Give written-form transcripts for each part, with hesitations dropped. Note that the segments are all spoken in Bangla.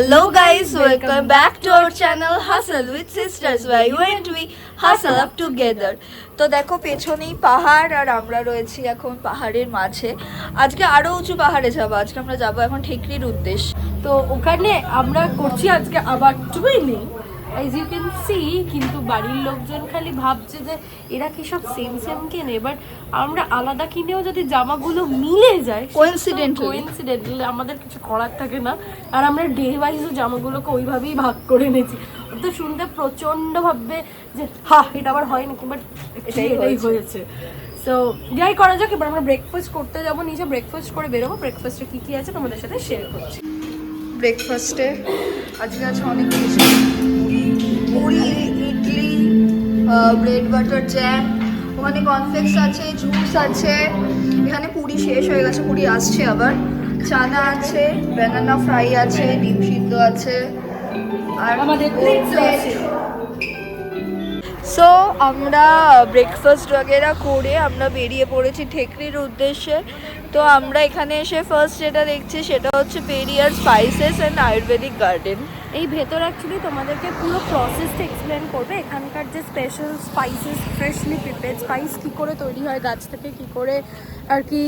Hello guys, welcome back to our channel Hustle with Sisters where you and we hustle up together. তো দেখো পেছনেই পাহাড় আর আমরা রয়েছি এখন পাহাড়ের মাঝে। আজকে আরো উঁচু পাহাড়ে যাবো, আজকে আমরা যাবো এখন ঠেকরির উদ্দেশ্যে। তো ওখানে আমরা করছি আজকে আবার twinning as you can see, কিন্তু বাড়ির লোকজন খালি ভাবছে যে এরা কি সব সেম সেম কেনে, বাট আমরা আলাদা কিনেও যদি জামাগুলো মিলে যায় কোইন্সিডেন্টালি আমাদের কিছু করার থাকে না। আর আমরা ডে ওয়াইজও জামাগুলোকে ওইভাবেই ভাগ করে নিয়েছি। তো শুনতে প্রচন্ড ভাববে যে এটা আবার হয় নাকি, বাট এটাই হয়েছে। সো যাই করা যাক, এবার আমরা ব্রেকফাস্ট করতে যাবো, নিচে ব্রেকফাস্ট করে বেরোবো। ব্রেকফাস্টে কি কি আছে তোমাদের সাথে শেয়ার করছি। ব্রেকফাস্টে আজকে আছে অনেক কিছু, Puri, idli, bread butter jam, ওখানে কর্নফ্লেক্স আছে, জুস আছে, এখানে পুরি শেষ হয়ে গেছে, পুরি আসছে আবার, চানা আছে, ব্যানানা ফ্রাই আছে, ডিম সিদ্ধ আছে আর আমাদের প্লেট। সো আমরা ব্রেকফাস্ট वगैरह করে আমরা বেরিয়ে পড়েছি ঠেকরির উদ্দেশ্যে। তো আমরা এখানে এসে ফার্স্ট যেটা দেখছি সেটা হচ্ছে Periyar spices and Ayurvedic garden. এই ভেতর অ্যাকচুয়ালি তোমাদেরকে পুরো প্রসেসটা এক্সপ্লেন করবে, এখানকার যে special spices, freshly prepared spice কী করে তৈরি হয় গাছ থেকে, কী করে আর কি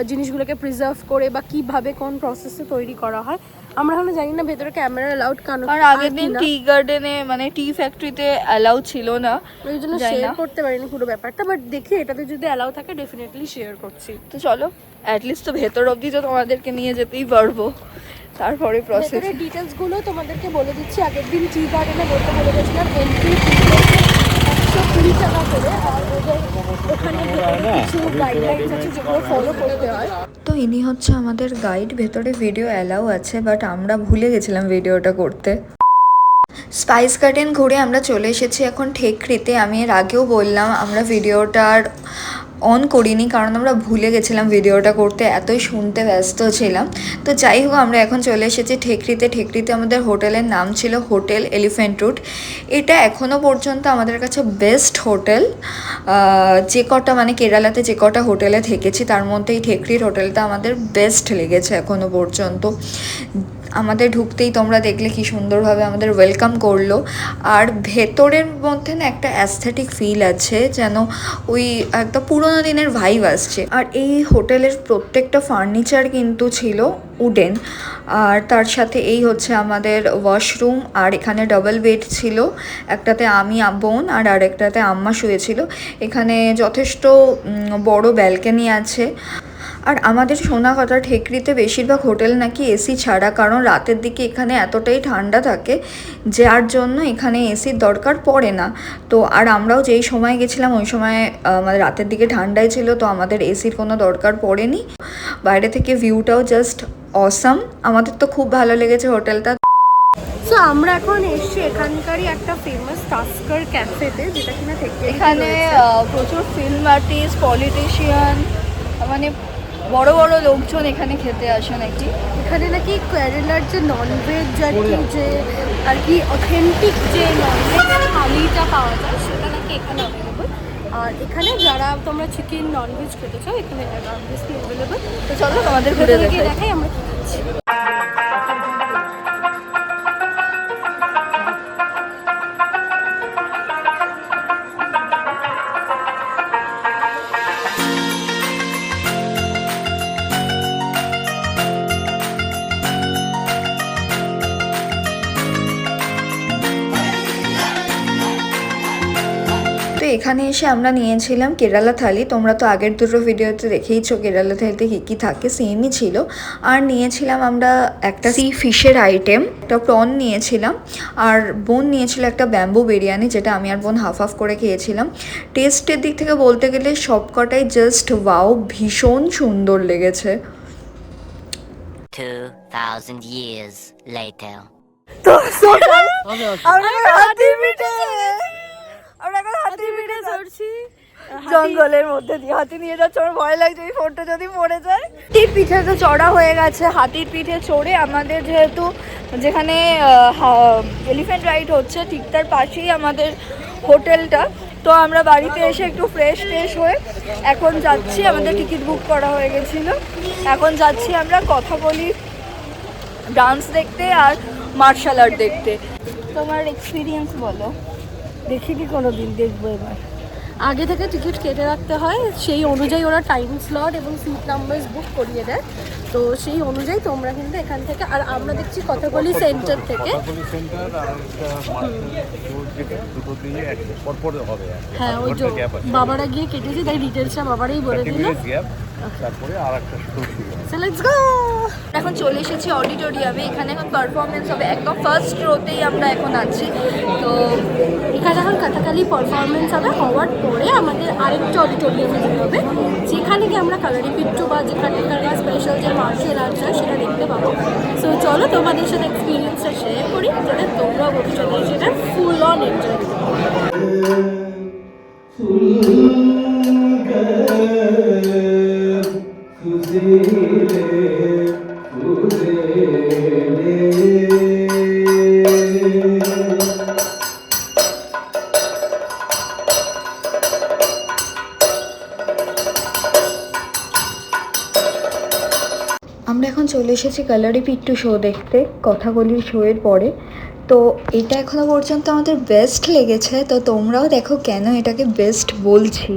জিনিসগুলোকে প্রিজার্ভ করে বা কীভাবে কোন প্রসেসে তৈরি করা হয়। আমরা এখনো জানি না ভেতরে ক্যামেরা অ্যালাউড কেন, আর আগের দিন টি গার্ডেনে মানে টি ফ্যাক্টরিতে অ্যালাউ ছিল না, ওই জন্য শেয়ার করতে পারিনি পুরো ব্যাপারটা, বাট দেখি এটাতে যদি অ্যালাউ থাকে ডেফিনেটলি শেয়ার করছি। তো চলো অ্যাটলিস্ট তো ভেতর অবধি তো তোমাদেরকে নিয়ে যেতেই পারবো, তারপরে প্রসেস ডিটেলসগুলো তোমাদেরকে বলে দিচ্ছি। আগের দিন টি গার্ডেনে বলতে বলে গেছিলাম এন্ট্রি 120 টাকা করে, আর ওদের ওখানে কিছু গাইডলাইন্স আছে যেগুলো ফলো করতে হয়। তো ইনি হচ্ছে আমাদের গাইড, ভেতরে ভিডিও অ্যালাউ আছে বাট আমরা ভুলে গেছিলাম ভিডিওটা করতে। স্পাইস গার্ডেন ঘুরে আমরা চলে এসেছি এখন ঠেকরিতে। আমি এর আগেও বললাম আমরা ভিডিওটার অন করিনি কারণ আমরা ভুলে গেছিলাম ভিডিওটা করতে, এতই শুনতে ব্যস্ত ছিলাম। তো যাই হোক আমরা এখন চলে এসেছি ঠেকরিতে। ঠেকরিতে আমাদের হোটেলের নাম ছিল হোটেল এলিফ্যান্ট রুট। এটা এখনও পর্যন্ত আমাদের কাছে বেস্ট হোটেল। যে কটা মানে কেরালাতে যে কটা হোটেলে থেকেছি তার মধ্যে এই ঠেকরির হোটেলটা আমাদের বেস্ট লেগেছে এখনও পর্যন্ত। আমাদের ঢুকতেই তোমরা দেখলে কি সুন্দরভাবে আমাদের ওয়েলকাম করলো, আর ভেতরের মধ্যে না একটা অ্যাস্থেটিক ফিল আছে, যেন ওই একটা পুরোনো দিনের ভাইব আসছে। আর এই হোটেলের প্রত্যেকটা ফার্নিচার কিন্তু ছিল উডেন, আর তার সাথে এই হচ্ছে আমাদের ওয়াশরুম, আর এখানে ডাবল বেড ছিল, একটাতে আমি বোন আর আরেকটাতে আম্মা শুয়েছিল। এখানে যথেষ্ট বড় ব্যালকনি আছে। আর আমাদের শোনা কথা ঠেকরিতে বেশিরভাগ হোটেল নাকি এসি ছাড়া, কারণ রাতের দিকে এখানে এতটাই ঠান্ডা থাকে যার জন্য এখানে এসির দরকার পড়ে না। তো আর আমরাও যেই সময় গেছিলাম ওই সময় আমাদের রাতের দিকে ঠান্ডাই ছিল, তো আমাদের এসির কোনো দরকার পড়েনি। বাইরে থেকে ভিউটাও জাস্ট অসাম, আমাদের তো খুব ভালো লেগেছে হোটেলটা। সো আমরা এখন এসছি এখানকারই একটা ফেমাস টাস্কার ক্যাফেতে, যেটা কিনা এখানে প্রচুর ফিল্ম আর্টিস্ট, পলিটিশিয়ান, মানে বড় বড় লোকজন এখানে খেতে আসে নাকি। এখানে নাকি কেরালার যে ননভেজ আর কি অথেন্টিক যে ননভেজ থালিটা পাওয়া যায় সেটা নাকি এখানে অ্যাভেলেবল। আর এখানে যারা তোমরা চিকেন ননভেজ খেতে চাও এখানে অবভিয়াসলি অ্যাভেলেবল। তো চলো আমাদের ঘুরে দেখাই আমরা কি খাচ্ছি। এখানে এসে আমরা নিয়েছিলাম কেরালা থালি। তোমরা তো আগের দুটো ভিডিওতে দেখেইছো কেরালা থালিতে কী কী থাকে, সেমই ছিল। আর নিয়েছিলাম আমরা একটা সি ফিশের আইটেম, একটা প্রন নিয়েছিলাম, আর বোন নিয়েছিল একটা ব্যাম্বু বিরিয়ানি, যেটা আমি আর বোন হাফ হাফ করে খেয়েছিলাম। টেস্টের দিক থেকে বলতে গেলে সবকটাই জাস্ট ওয়াও, ভীষণ সুন্দর লেগেছে। 2000 years later. তো আমরা এখন হাতির পিঠে চড়ছি জঙ্গলের মধ্যে দিয়ে। হাতি নিয়ে যাচ্ছে, আমার ভয় লাগছে এই ফোনটা যদি পড়ে যায়। হাতির পিঠে তো চড়া হয়ে গেছে। হাতির পিঠে চড়ে আমাদের যেহেতু যেখানে এলিফ্যান্ট রাইড হচ্ছে ঠিক তার পাশেই আমাদের হোটেলটা, তো আমরা বাড়িতে এসে একটু ফ্রেশ হয়ে এখন যাচ্ছি, আমাদের টিকিট বুক করা হয়ে গেছিলো, এখন যাচ্ছি আমরা কথা বলি ডান্স দেখতে আর মার্শাল আর্ট দেখতে। তোমার এক্সপিরিয়েন্স বলো। দেখিনি কোনো দিন, দেখবো এবার। আগে থেকে টিকিট কেটে রাখতে হয়, সেই অনুযায়ী ওরা টাইম স্লট এবং সিট নাম্বার বুক করিয়ে দেয়। তো সেই অনুযায়ী তোমরা কিন্তু এখান থেকে, আর আমরা দেখছি কথাকলি সেন্টার থেকে, হ্যাঁ ওই যে বাবারা গিয়ে কেটেছে, তাই ডিটেলসটা বাবারাই বলে দিল। তারপরে আর একটা শো শুরু হবে। So let's go. এখন চলে এসেছি অডিটোরিয়ামে, এখানে এখন পারফরমেন্স হবে, একদম ফার্স্ট রোতেই আমরা এখন আছি। তো এখানে এখন কথাকালি পারফরমেন্স হবে, হওয়ার পরে আমাদের আরেকটা অডিটোরিয়ামে যেতে হবে, যেখানে গিয়ে আমরা কালারি পিট্টু বা যেখানকার স্পেশাল যে মার্শাল আর্টস হয় সেটা দেখতে পাবো। সো চলো তোমাদের সাথে এক্সপিরিয়েন্সটা শেয়ার করি, যাতে তোমরাও ভবিষ্যতে সেটা ফুল অন এনজয় করতে পারো। আমরা এখন চলে এসেছি কালারি পিট্টু শো দেখতে, কথাকলির শোয়ের পরে। তো এটা এখনো পর্যন্ত আমাদের বেস্ট লেগেছে, তো তোমরাও দেখো কেন এটাকে বেস্ট বলছি।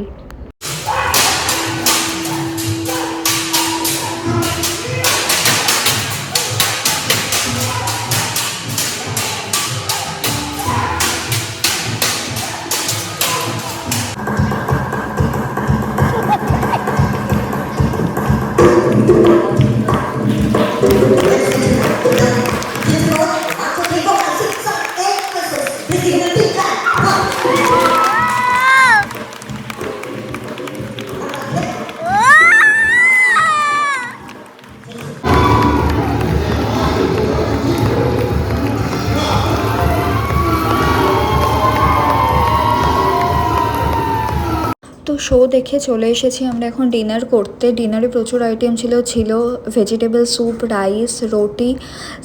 তো শো দেখে চলে এসেছি আমরা এখন ডিনার করতে। ডিনারে প্রচুর আইটেম ছিল ভেজিটেবল স্যুপ, রাইস, রুটি,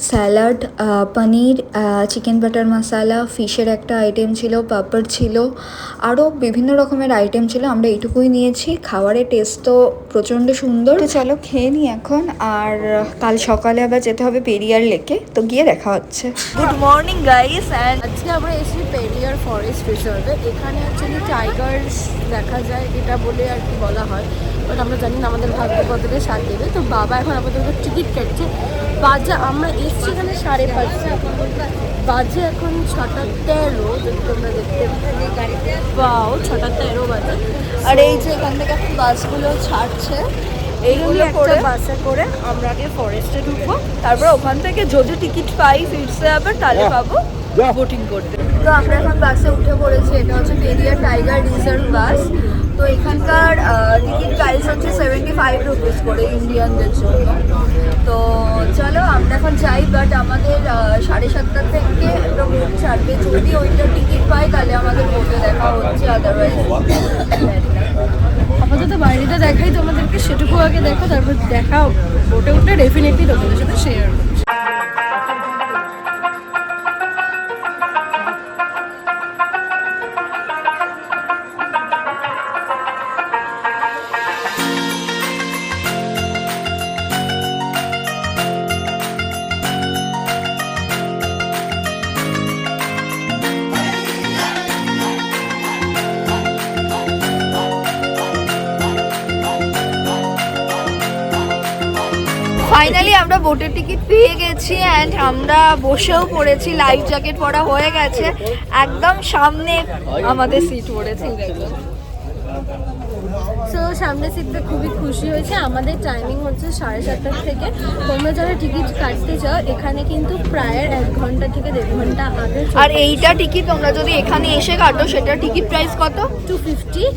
স্যালাড, পনির, চিকেন বাটার মশালা, ফিশের একটা আইটেম ছিল, পাপড় ছিল, আরও বিভিন্ন রকমের আইটেম ছিল। আমরা এইটুকুই নিয়েছি। খাবারের টেস্ট তো প্রচণ্ড সুন্দর। তো চলো খেয়ে নিই এখন, আর কাল সকালে আবার যেতে হবে পেরিয়ার লেকে, তো গিয়ে দেখা হচ্ছে। Good morning guys. অ্যান্ড আজকে আমরা এসেছি পেরিয়ার ফরেস্ট রিজার্ভে। এখানে অ্যাকচুয়ালি টাইগার্স দেখা যায় এটা বলে আর কি বলা হয়, বাট আমরা জানি না আমাদের ভাগ্য কতটা সাথ দেবে। তো বাবা এখন আমাদের টিকিট কাটছে। বাজে আমরা এসছি এখানে 5:30, বাজে এখন 6:13, যদি তোমরা দেখতে পাও 6:13 বাজে। আর এই যে এখান থেকে এখন বাসগুলো ছাড়ছে, এইগুলো একটা বাসে করে আমরা আগে ফরেস্টে ঢুকবো, তারপর ওখান থেকে যদি টিকিট পাই ফিরছে আবার, তাহলে পাবো বোটিং করতে। তো আমরা এখন বাসে উঠে পড়েছি। এটা হচ্ছে পেরিয়ার টাইগার রিজার্ভ বাস। তো এখানকার টিকিট প্রাইস হচ্ছে 75 রুপিস করে ইন্ডিয়ানদের জন্য। তো চলো আমরা এখন যাই, বাট আমাদের 7:30 থেকে একটা বোট ছাড়বে। যদি ওইটা টিকিট পাই তাহলে আমাদের বোটে দেখা হচ্ছে, আদারওয়াইজ আপাতত বাইরেটা দেখাই তোমাদেরকে, সেটুকু আগে দেখো, তারপর দেখা বোটে উঠে ডেফিনেটলি তোমাদের সাথে শেয়ার করছি। ফাইনালি আমরা বোটের টিকিট পেয়ে গেছি, অ্যান্ড আমরা বসেও পড়েছি। লাইফ জ্যাকেট পরা হয়ে গেছে, একদম সামনে আমাদের সিট পড়েছে। সো সামনে সিটটা খুবই খুশি হয়েছে। আমাদের টাইমিং হচ্ছে 7:30 থেকে। তোমরা যারা টিকিট কাটতে চাও এখানে কিন্তু প্রায় 1 ঘন্টা থেকে 1.5 ঘন্টা আগে। আর এইটা টিকিট তোমরা যদি এখানে এসে কাটো, সেটা টিকিট প্রাইস কত?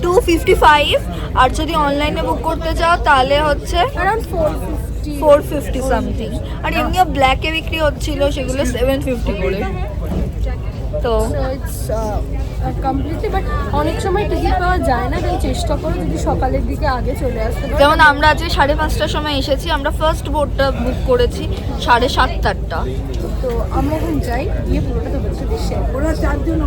255। আর যদি অনলাইনে বুক করতে চাও তাহলে হচ্ছে অ্যারাউন্ড 450 সামথিং। আর এমনিও ব্ল্যাকে বিক্রি হচ্ছিল, সেগুলো 750 করে। তো কমপ্লিটলি, বাট অনেক সময় টিকিট পাওয়া যায় না, তাই চেষ্টা করো যদি সকালের দিকে আগে চলে আসতে পারো। যেমন আমরা আজকে 5:30টার সময় এসেছি, আমরা ফার্স্ট বোটটা বুক করেছি 7:30-8টা। তো আমরা এখন যাই, গিয়ে পুরোটা তোমাদের সাথে শেয়ার করো। 4 জন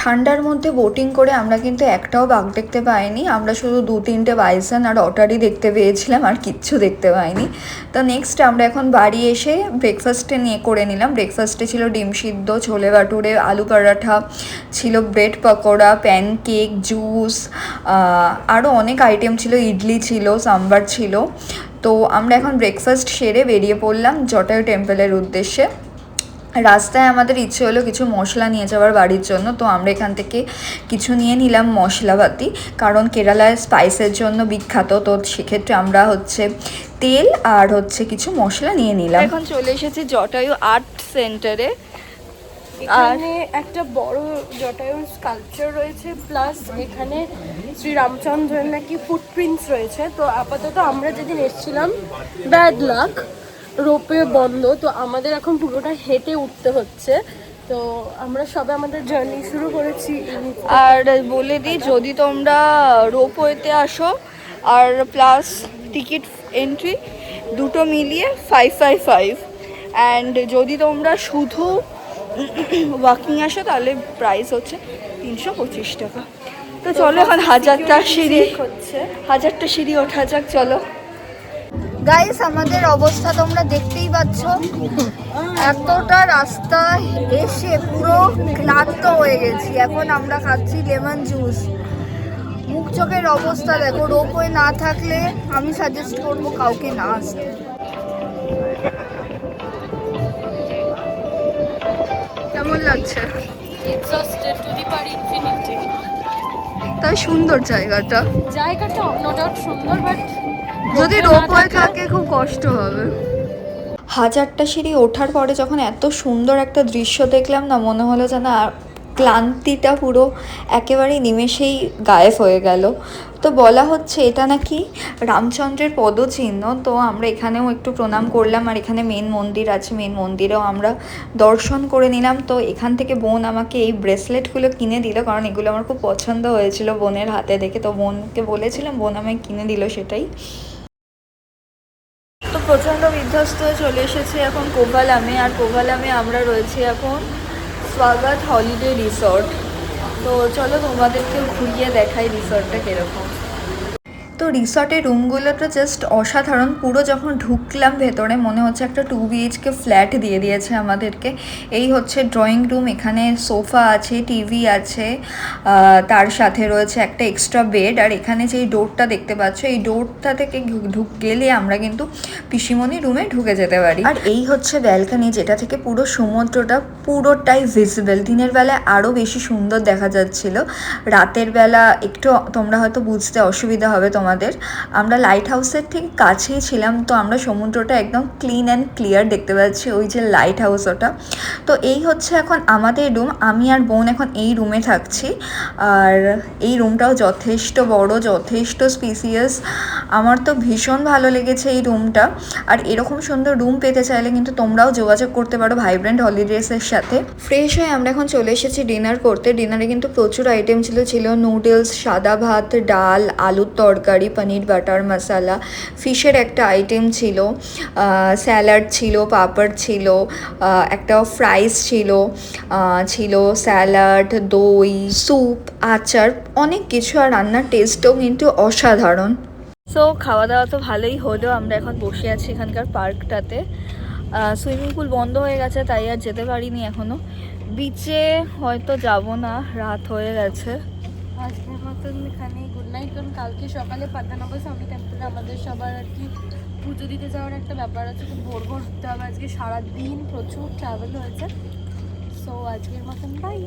ঠান্ডার মধ্যে বোটিং করে আমরা কিন্তু একটাও বাঘ দেখতে পাইনি, আমরা শুধু 2-3টে বাইসন আর অটারই দেখতে পেয়েছিলাম, আর কিচ্ছু দেখতে পাইনি। তো নেক্সট আমরা এখন বাড়ি এসে ব্রেকফাস্টে করে নিলাম। ব্রেকফাস্টে ছিল ডিম সিদ্ধ, ছোলে বাটুরে, আলু পরাঠা, ছিল ব্রেড পকোড়া, প্যানকেক, জুস, আরও অনেক আইটেম ছিল, ইডলি ছিল, সাম্বার ছিল। তো আমরা এখন ব্রেকফাস্ট সেরে বেরিয়ে পড়লাম জটায়ু টেম্পলের উদ্দেশ্যে। রাস্তায় আমাদের ইচ্ছে হলো কিছু মশলা নিয়ে যাওয়ার বাড়ির জন্য, তো আমরা এখান থেকে কিছু নিয়ে নিলাম মশলাপাতি, কারণ কেরালায় স্পাইসের জন্য বিখ্যাত। তো সেক্ষেত্রে আমরা হচ্ছে তেল আর হচ্ছে কিছু মশলা নিয়ে নিলাম। এখন চলে এসেছি জটায়ু আর্ট সেন্টারে। এখানে একটা বড় জটায়ুর স্কাল্পচার রয়েছে, প্লাস এখানে শ্রী রামচন্দ্রের নাকি ফুটপ্রিন্টস রয়েছে। তো আপাতত আমরা যেদিন এসেছিলাম ব্যাড লাক, রোপে বন্ধ, তো আমাদের এখন পুরোটা হেঁটে উঠতে হচ্ছে। তো আমরা সবে আমাদের জার্নি শুরু করেছি। আর বলে দিই, যদি তোমরা রোপওয়েতে আসো আর প্লাস টিকিট এন্ট্রি দুটো মিলিয়ে 555, অ্যান্ড যদি তোমরা শুধু ওয়াকিং আসো তাহলে প্রাইস হচ্ছে 325 টাকা। তো চলো এখন হাজারটা সিঁড়ি ওঠা যাক, চলো। গাইস, আমাদের অবস্থা তোমরা দেখতেই পাচ্ছ, এতটা রাস্তা এসে পুরো ক্লান্ত হয়ে গেছি। এখন আমরা খাচ্ছি লেমন জুস। মুখ চোখের অবস্থা দেখো। রোপওয়ে না থাকলে আমি সাজেস্ট করবো কাউকে না আসতে। কেমন লাগছে? Exhausted to the per infinity. তাই সুন্দর জায়গাটা নো ডাউট সুন্দর, বাট যদি রোপওয়ে থাকে খুব কষ্ট হবে। হাজারটা সিঁড়ি ওঠার পরে যখন এত সুন্দর একটা দৃশ্য দেখলাম না, মনে হলো যেন ক্লান্তিটা পুরো একেবারে নিমেষেই গায়েব হয়ে গেল। তো বলা হচ্ছে এটা নাকি রামচন্দ্রের পদচিহ্ন। তো আমরা এখানেও একটু প্রণাম করলাম, আর এখানে মেন মন্দির আছে, মেন মন্দিরেও আমরা দর্শন করে নিলাম। তো এখান থেকে বোন আমাকে এই ব্রেসলেটগুলো কিনে দিল, কারণ এগুলো আমার খুব পছন্দ হয়েছিল বোনের হাতে দেখে। তো বোনকে বলেছিলাম, বোন আমায় কিনে দিল সেটাই। তো প্রচণ্ড বিধ্বস্ত হয়ে চলে এসেছি এখন কোভালামে, আর কোভালামে আমরা রয়েছি এখন স্বাগত হলিডে রিসর্ট। তো চলো তোমাদেরকে ঘুরিয়ে দেখাই রিসর্টটা কীরকম। তো রিসর্টের রুমগুলো তো জাস্ট অসাধারণ। পুরো যখন ঢুকলাম ভেতরে মনে হচ্ছে একটা 2 BHK ফ্ল্যাট দিয়ে দিয়েছে আমাদেরকে। এই হচ্ছে ড্রয়িং রুম, এখানে সোফা আছে, টিভি আছে, তার সাথে রয়েছে একটা এক্সট্রা বেড। আর এখানে যে ডোরটা দেখতে পাচ্ছ, এই ডোরটা থেকে গেলে আমরা কিন্তু পিসিমণি রুমে ঢুকে যেতে পারি। আর এই হচ্ছে ব্যালকনি, যেটা থেকে পুরো সমুদ্রটা পুরোটাই ভিজিবল। দিনের বেলায় আরও বেশি সুন্দর দেখা যাচ্ছিল, রাতের বেলা একটু তোমরা হয়তো বুঝতে অসুবিধা হবে তোমাদের। আমরা লাইট হাউসের ঠিক কাছেই ছিলাম, তো আমরা সমুদ্রটা একদম ক্লিন অ্যান্ড ক্লিয়ার দেখতে পাচ্ছি, ওই যে লাইট হাউস ওটা। তো এই হচ্ছে এখন আমাদের রুম, আমি আর বোন এখন এই রুমে থাকছি। আর এই রুমটাও যথেষ্ট বড়, যথেষ্ট স্পেসিয়াস। আমার তো ভীষণ ভালো লেগেছে এই রুমটা। আর এরকম সুন্দর রুম পেতে চাইলে কিন্তু তোমরাও যোগাযোগ করতে পারো ভাইব্রেন্ট হলিডেজের সাথে। ফ্রেশ হয়ে আমরা এখন চলে এসেছি ডিনার করতে। ডিনারে কিন্তু প্রচুর আইটেম ছিল নুডলস, সাদা ভাত, ডাল, আলুর তরকারি, পনির বাটার মশলা, ফিশের একটা আইটেম ছিল, স্যালাড ছিল, পাঁপড় ছিল, একটা ফ্রাইস ছিল স্যালাড, দই, স্যুপ, আচার, অনেক কিছু। আর রান্নার টেস্টও কিন্তু অসাধারণ। সো খাওয়া দাওয়া তো ভালোই হলো। আমরা এখন বসে আছি এখানকার পার্কটাতে। সুইমিং পুল বন্ধ হয়ে গেছে, তাই আর যেতে পারিনি এখনও। বিচে হয়তো যাব না, রাত হয়ে গেছে। আজকের মতন এখানেই গুড নাইট। কারণ কালকে সকালে পদ্মনাভ স্বামী টেম্পলে আমাদের সবার আর কি পুজো দিতে যাওয়ার একটা ব্যাপার আছে, তো ভোর উঠতে হবে। আজকে সারাদিন প্রচুর ট্রাভেল হয়েছে। সো আজকের মতন বাই।